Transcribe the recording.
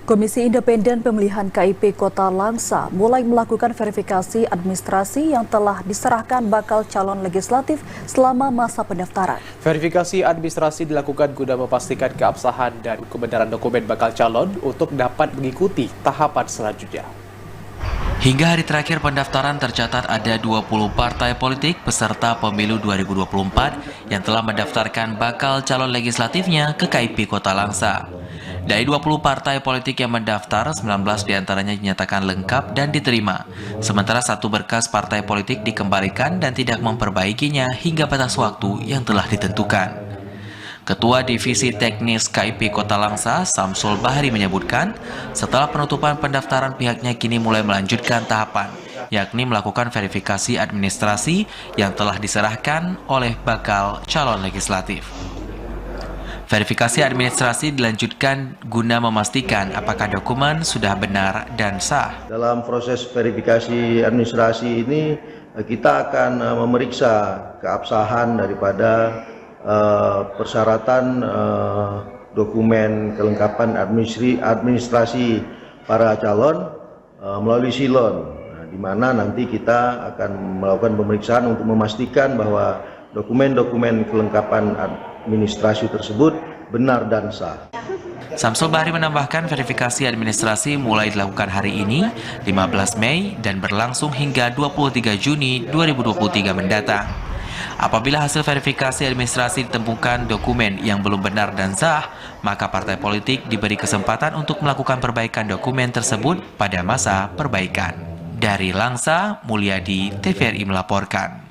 Komisi Independen Pemilihan KIP Kota Langsa mulai melakukan verifikasi administrasi yang telah diserahkan bakal calon legislatif selama masa pendaftaran. Verifikasi administrasi dilakukan guna memastikan keabsahan dan kebenaran dokumen bakal calon untuk dapat mengikuti tahapan selanjutnya. Hingga hari terakhir pendaftaran tercatat ada 20 partai politik peserta pemilu 2024 yang telah mendaftarkan bakal calon legislatifnya ke KIP Kota Langsa. Dari 20 partai politik yang mendaftar, 19 diantaranya dinyatakan lengkap dan diterima. Sementara satu berkas partai politik dikembalikan dan tidak memperbaikinya hingga batas waktu yang telah ditentukan. Ketua Divisi Teknis KIP Kota Langsa, Samsul Bahri menyebutkan, setelah penutupan pendaftaran pihaknya kini mulai melanjutkan tahapan, yakni melakukan verifikasi administrasi yang telah diserahkan oleh bakal calon legislatif. Verifikasi administrasi dilanjutkan guna memastikan apakah dokumen sudah benar dan sah. Dalam proses verifikasi administrasi ini, kita akan memeriksa keabsahan daripada persyaratan dokumen kelengkapan administrasi para calon melalui silon, di mana nanti kita akan melakukan pemeriksaan untuk memastikan bahwa dokumen-dokumen kelengkapan administrasi tersebut benar dan sah. Samsul Bahri menambahkan verifikasi administrasi mulai dilakukan hari ini, 15 Mei, dan berlangsung hingga 23 Juni 2023 mendatang. Apabila hasil verifikasi administrasi ditemukan dokumen yang belum benar dan sah, maka partai politik diberi kesempatan untuk melakukan perbaikan dokumen tersebut pada masa perbaikan. Dari Langsa, Mulyadi, TVRI melaporkan.